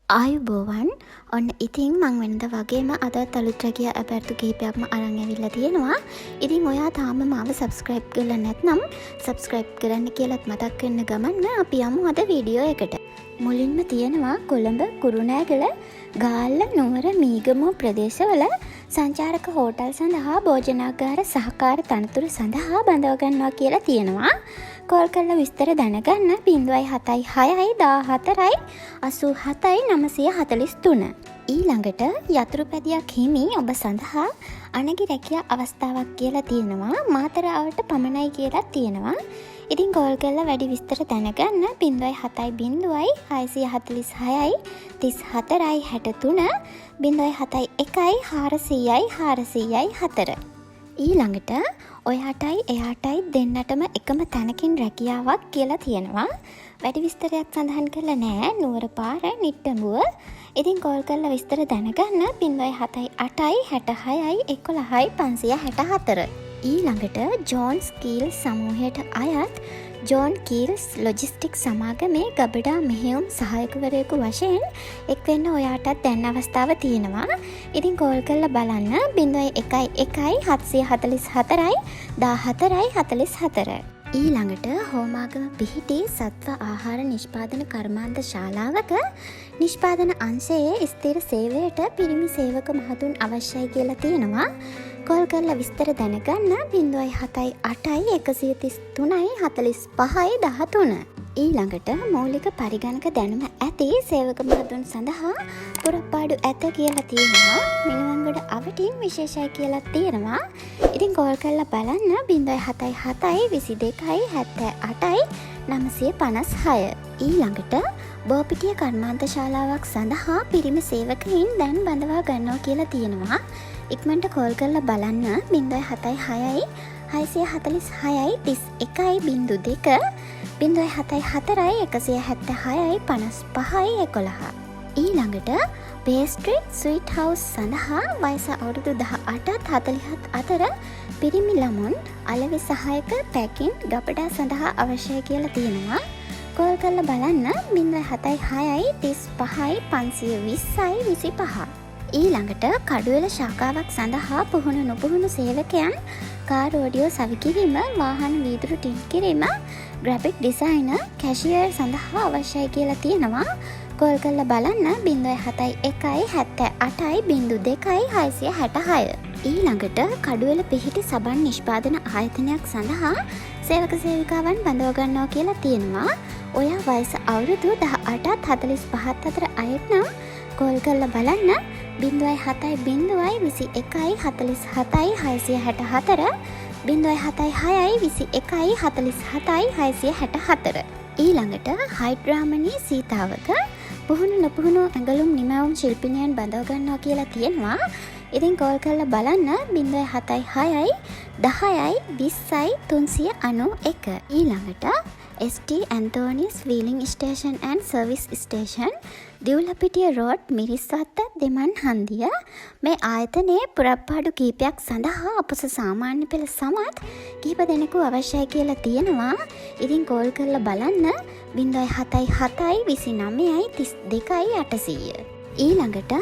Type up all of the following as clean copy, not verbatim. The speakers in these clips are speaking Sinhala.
ආයුබෝවන්. ඔන්න ඉතින් මං වෙනද වගේම අදත් අලුත් රැකියා ඇපැත්තු කිහිපයක්ම අරන් ඇවිල්ලා තියෙනවා. ඉතින් ඔයා තාම මාව සබ්ස්ක්‍රයිබ් කරලා නැත්නම් සබ්ස්ක්‍රයිබ් කරන්න කියලාත් මතක් කරන ගමන් අපි යමු අද වීඩියෝ එකට. මුලින්ම තියෙනවා කොළඹ කුරුණෑගල ගාල්ල නුවර මීගමුව ප්‍රදේශවල සංචාරක හෝටල් සඳහා භෝජනාගාර සහකාර තනතුරු සඳහා බඳව ගන්නවා කියලා තියෙනවා. කෝල් කරලා විස්තර දැනගන්න 076 14 87 943. ඊළඟට යතුරුපැදියක් හිමි ඔබ සඳහා අනගි රැකියා අවස්ථාවක් කියලා තියෙනවා. මාතරාවට පමණයි කියලා තියෙනවා. ඉතින් කෝල් කරලා වැඩි විස්තර දැනගන්න 070 646 34 63 071 400 404. ඊළඟට ඔයාටයි එයාටයි දෙන්නටම එකම තැනකින් රැකියාවක් කියලා තියෙනවා. වැඩි විස්තරයක් සඳහන් කරලා නෑ. නුවර පාර නිට්ටඹුව. ඉතින් කෝල් කරලා විස්තර දැනගන්න 078 66 11 564. ඊළඟට ජෝන් ස්කීල් සමූහයට අයත් ජෝන් කීල්ස් ලොජිස්ටික් සමාගමේ ගබඩා මෙහෙයුම් සහායකවරයෙකු වශයෙන් එක් වෙන්න ඔයාටත් දැන් අවස්ථාව තියෙනවා. ඉතින් කෝල් කරලා බලන්න 011 744 14 44. ඊළඟට හෝමාගම පිහිටි සත්ව ආහාර නිෂ්පාදන කර්මාන්ත ශාලාවක නිෂ්පාදන අංශයේ ස්ථිර සේවයට පිරිමි සේවක මහතුන් අවශ්‍යයි කියලා තියෙනවා. කෝල් කරලා විස්තර දැනගන්න 078 133 45 13. ඊළඟට මූලික පරිගණක දැනුම ඇති සේවක මහතුන් සඳහා පුරපාඩු ඇත කියලා තියෙනවා. මිනුවන්ගොඩ අවටින් විශේෂයි කියලා තියෙනවා. ඉතින් කෝල් කරලා බලන්න 077 22 78 956. ඊළඟට බෝපිටිය කර්මාන්ත ශාලාවක් සඳහා පිරිමි සේවකයින් දැන් බඳවා ගන්නවා කියලා තියෙනවා. ඉක්මනට කෝල් කරලා බලන්න 076 646 31 074 176 55 11. ඊළඟට පේස්ට්‍රි ස්වීට් හවුස් සඳහා වයස අවුරුදු 18ත් 47 අතර පිරිමි ළමුන් අලෙවි සහායක පැකින් ගබඩා සඳහා අවශ්‍යයි කියලා තියෙනවා. කෝල් කරලා බලන්න 076 35 520 25. ඊළඟට කඩුවෙල ශාඛාවක් සඳහා පුහුණු නොපුහුණු සේවකයන් කාර් ඔඩියෝ සවිකිරීම වාහන වීදුරු ටින් කිරීම ග්‍රැෆික් ඩිසයිනර් කැෂියර් සඳහා අවශ්‍යයි කියලා තියෙනවා. කෝල් කරලා බලන්න 071 78 02 666. ඊළඟට කඩුවෙල පිහිටි සබන් නිෂ්පාදන ආයතනයක් සඳහා සේවක සේවිකාවන් බඳව ගන්නවා කියලා තියෙනවා. ඔයා වයස අවුරුදු 18ත් 45ත් අතර අයෙක් නම් කෝල් කරලා බලන්න 070 21 47 664 076 21 47 664. ඊළඟට හයිඩ්‍රාමනී සීතාවක පුහුණු නොපුහුණු ඇඟලුම් නිමවුම් ශිල්පිනියන් බඳව ගන්නවා කියලා තියෙනවා. ඉතින් කෝල් කරලා බලන්න 076 10 20 391. ඊළඟට ST Anthonis wheeling station and service station Divulapitiya road Miriswatta දෙමන් හන්දිය. මේ ආයතනයේ පුරප්පාඩු කීපයක් සඳහා අපස සාමාන්‍ය පෙළ සමත් කීප දෙනෙකු අවශ්‍යයි කියලා තියෙනවා. ඉතින් කෝල් කරලා බලන්න 077 29 32 800. ඊළඟට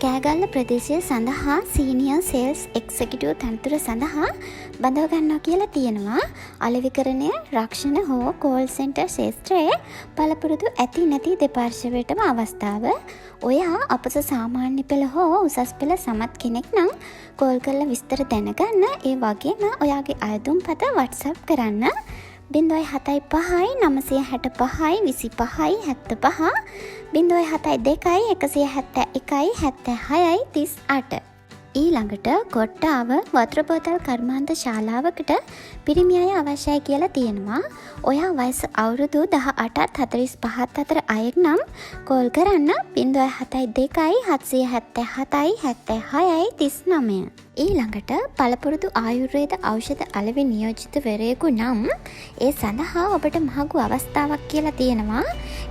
කෑගල්ල ප්‍රදේශය සඳහා සීනියර් සේල්ස් එක්සිකියුටිව් තනතුර සඳහා බඳව ගන්නවා කියලා තියෙනවා. අලෙවිකරණය රක්ෂණ හෝ කෝල් සෙන්ටර් ශේත්‍රයේ පළපුරුදු ඇති නැති දෙපාර්ශ්වයටම අවස්ථාව. ඔයා අපස සාමාන්‍ය පෙළ හෝ උසස් පෙළ සමත් කෙනෙක් නම් කෝල් කරලා විස්තර දැනගන්න. ඒ වගේම ඔයාගේ අයදුම්පත WhatsApp කරන්න 075 965 25 75 072 171 76 38. ඊළඟට කොට්ටාව වතුර බෝතල් කර්මාන්ත ශාලාවකට පිරිමි අය අවශ්‍යයි කියලා තියෙනවා. ඔයා වයස අවුරුදු 18ත් 45ත් අතර අයෙක් නම් කෝල් කරන්න 072 777 76 39. ඊළඟට පළපුරුදු ආයුර්වේද ಔಷಧ අලෙවි නියෝජිතවරයෙකු නම් ඒ සඳහා ඔබට මහඟු අවස්ථාවක් කියලා තියෙනවා.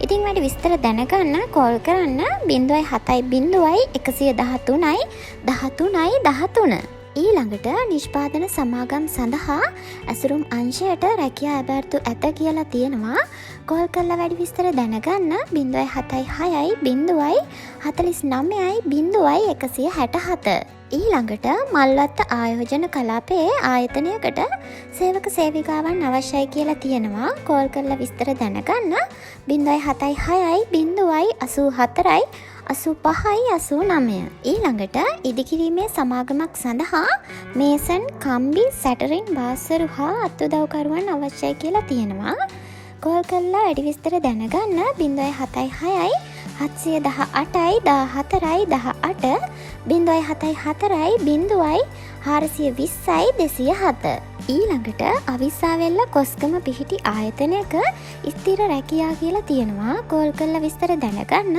ඉතින් වැඩි විස්තර දැනගන්න කෝල් කරන්න 070 113 13 13. ඊළඟට නිෂ්පාදන සමාගම් සඳහා ඇසුරුම් අංශයට රැකියා ඇබැර්තු ඇත කියලා තියෙනවා. කෝල් කරලා වැඩි විස්තර දැනගන්න 076 ඊළඟට මල්වත්ත ආයෝජන කලාපයේ ආයතනයකට සේවක සේවිකාවන් අවශ්‍යයි කියලා තියෙනවා. කෝල් කරලා විස්තර දැනගන්න 076 ඊළඟට ඉදිකිරීමේ සමාගමක් සඳහා මේසන්, කම්බි, සැටරින්, බාස්සරු හා අත්උදව්කරුවන් අවශ්‍යයි කියලා තියෙනවා. කෝල් කරලා වැඩි විස්තර දැනගන්න 076 718 14 18 ඊළඟට අවිස්සාවෙල්ල කොස්ගම පිහිටි ආයතනයක ස්ථිර රැකියා කියලා තියෙනවා. කෝල් කරලා විස්තර දැනගන්න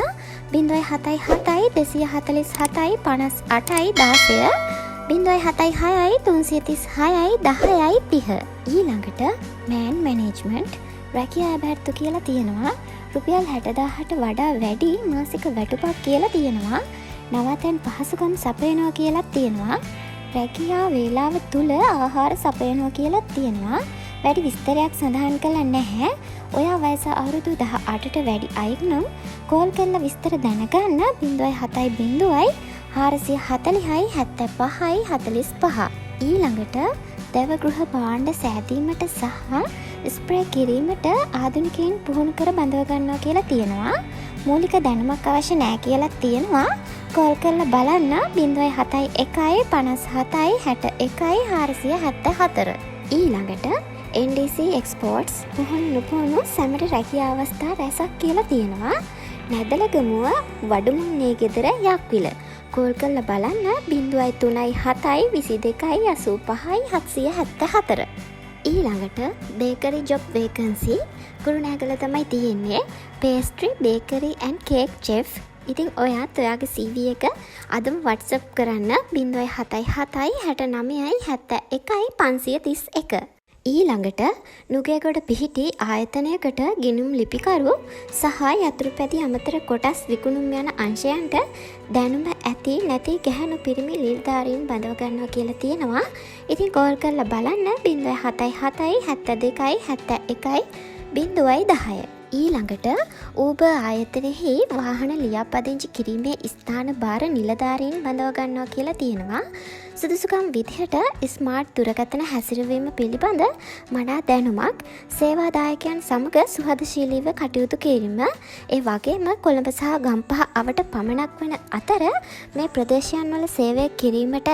077 247 58 16 076 336 10 ඊළඟට මෑන් මැනේජ්මන්ට් රැකියා අභ්‍යර්ථු කියලා තියෙනවා. රුපියල් 60,000ට වඩා වැඩි මාසික වැටුපක් කියලා තියෙනවා. නවතැන් පහසුකම් සපයනවා කියලා තියෙනවා. රැකියා වේලාව තුල ආහාර සපයනවා කියලා තියෙනවා. වැඩි විස්තරයක් සඳහන් කළා නැහැ. ඔයා වයස අවුරුදු 18ට වැඩි අයෙක් නම් කෝල් කරලා විස්තර දැනගන්න 070 440 75 45 ඊළඟට දැවගෘහ භාණ්ඩ සෑදීමට සහ ස්ප්‍රේ කිරීමට ආධුනිකයින් පුහුණු කර බඳව ගන්නවා කියලා තියෙනවා. මූලික දැනුමක් අවශ්‍ය නැහැ කියලා තියෙනවා. කෝල් කරලා බලන්න 071 57 61 474 ඊළඟට NDC Exports පුහුණු සැමට රැකියා අවස්ථා රැසක් කියලා තියෙනවා. නැදලගමුව වඩුමුන්නේ ගෙදර යක්විල. කෝල් කරලා බලන්න 03 7 22 85 774 ඊළඟට බේකරි ජොබ් වේකන්සි කුරුණෑගල තමයි තියෙන්නේ. Pastry, bakery and cake chef. ඉතින් ඔයාත් ඔයාගේ CV එක අදම WhatsApp කරන්න 077 69 71 531 ඊළඟට නුගේගොඩ පිහිටි ආයතනයකට ගිණුම් ලිපිකරු සහ යතුරුපැදි අමතර කොටස් විකුණුම් යන අංශයන්ට දැනුම ඇති නැති ගැහැණු පිරිමි නිලධාරීන් බඳව ගන්නවා කියලා තියෙනවා. ඉතින් කෝල් කරලා බලන්න 077 72 71 010 ඊළඟට ඌබර් ආයතනයෙහි වාහන ලියාපදිංචි කිරීමේ ස්ථාන භාර නිලධාරීන් බඳව ගන්නවා කියලා තියෙනවා. සුදුසුකම් විදිහට ස්මාර්ට් දුරකථන හැසිරවීම පිළිබඳ මනා දැනුමක්, සේවාදායකයන් සමග සුහදශීලීව කටයුතු කිරීම, ඒ වගේම කොළඹ සහ ගම්පහ අවට පමණක් වන අතර මේ ප්‍රදේශයන් වල සේවය කිරීමට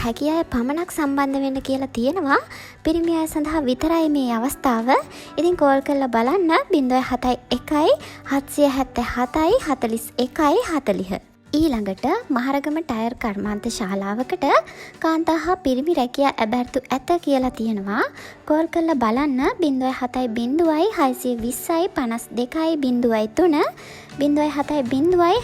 හැකි අය පමණක් සම්බන්ධ වෙන්න කියලා තියෙනවා. පිරිමි අය සඳහා විතරයි මේ අවස්ථාව. ඉතින් කෝල් කරලා බලන්න 071 777 41 40 ඊළඟට මහරගම ටයර් කර්මාන්ත ශාලාවකට කාන්තා හා පිරිමි රැකියා ඇබැර්තු ඇත කියලා තියෙනවා. කෝල් කරලා බලන්න 070 620 52 03 070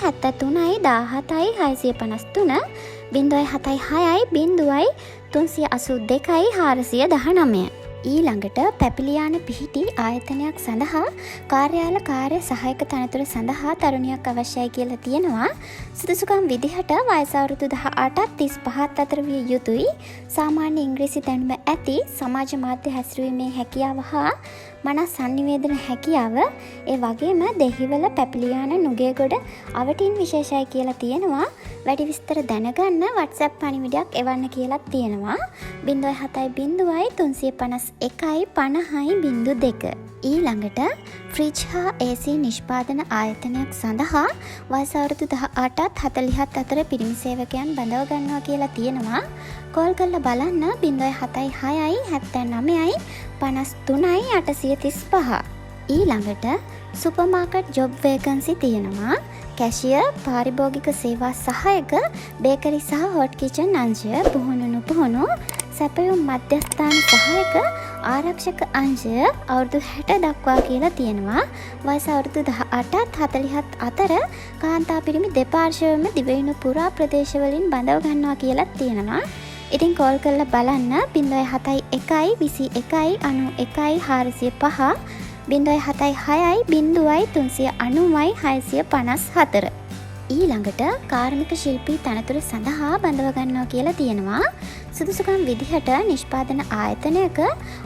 73 17 653 076 382 419 ඊළඟට පැපිලියාන පිහිටි ආයතනයක් සඳහා කාර්යාල කාර්ය සහායක තනතුර සඳහා තරුණියක් අවශ්‍යයි කියලා තියෙනවා. සුදුසුකම් විදිහට වයස අවුරුදු 18ත් 35ත් අතර විය යුතුයි. සාමාන්‍ය ඉංග්‍රීසි දැනුම ඇති, සමාජ මාධ්‍ය හැසිරීමේ හැකියාව හා මනස් සංනිවේදන හැකියාව, ඒ වගේම දෙහිවල පැපිලියාන නුගේගොඩ අවටින් විශේෂයි කියලා තියෙනවා. වැඩි විස්තර දැනගන්න WhatsApp පණිවිඩයක් එවන්න කියලා තියෙනවා. 070 351 50 02 ඊළඟට ෆ්‍රිජ් හා AC නිෂ්පාදන ආයතනයක් සඳහා වයස අවුරුදු 18ත් 40ත් අතර පිරිමි සේවකයන් බඳව ගන්නවා කියලා තියෙනවා. කෝල් කරලා බලන්න 076 79 53 835 ඊළඟට සුපර් මාකට් ජොබ් වේකන්සි තියෙනවා. කැෂියර්, පාරිභෝගික සේවා සහායක, බේකරි සහ හොට් කිචන් අංශය, පුහුණු සැපයුම් මධ්‍යස්ථාන සහායක, ආරක්ෂක අංශය අවුරුදු 60 දක්වා කියලා තියෙනවා. වයස අවුරුදු 18ත් 40ත් අතර කාන්තා පිරිමි දෙපාර්ශ්වයම දිවයින පුරා ප්‍රදේශවලින් බඳව ගන්නවා කියලා තියෙනවා. ඉතින් කෝල් කරලා බලන්න 071 21 91 405 076 0390 654 ඊළඟට කාර්මික ශිල්පී තනතුර සඳහා බඳව ගන්නවා කියලා තියෙනවා. සුදුසුකම් විදිහට නිෂ්පාදන ආයතනයක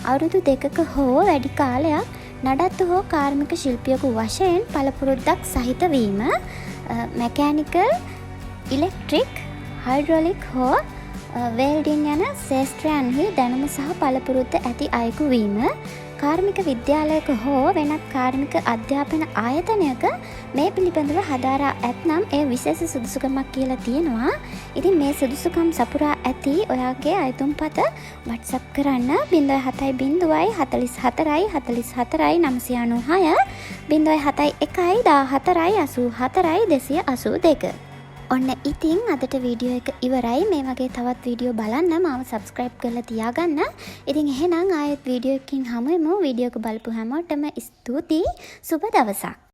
අවුරුදු 2ක හෝ වැඩි කාලයක් නඩත්තු හෝ කාර්මික ශිල්පියෙකු වශයෙන් පළපුරුද්දක් සහිත වීම, මැකෑනිකල්, ඉලෙක්ට්‍රික්, හයිඩ්‍රොලික් හෝ වෙල්ඩින් යන ශේෂ්ත්‍රයන්හි දැනුම සහ පළපුරුද්ද ඇති අයෙකු වීම, කාර්මික විද්‍යාලයක හෝ වෙනත් කාර්මික අධ්‍යාපන ආයතනයක මේ පිළිබඳව හදාරා ඇත්නම් එය විශේෂ සුදුසුකමක් කියලා තියෙනවා. ඉතින් මේ සුදුසුකම් සපුරා ඇති ඔයාගේ අයතුම්පත WhatsApp කරන්න 07 44 44 996 07 1 14 84 282. ඔන්න ඉතින් අදට වීඩියෝ එක ඉවරයි. මේ වගේ තවත් වීඩියෝ බලන්න මාව සබස්ක්‍රයිබ් කරලා තියාගන්න. ඉතින් එහෙනම් ආයෙත් වීඩියෝ එකකින් හමු වෙමු. වීඩියෝ එක බලපු හැමෝටම ස්තුතියි. සුබ දවසක්.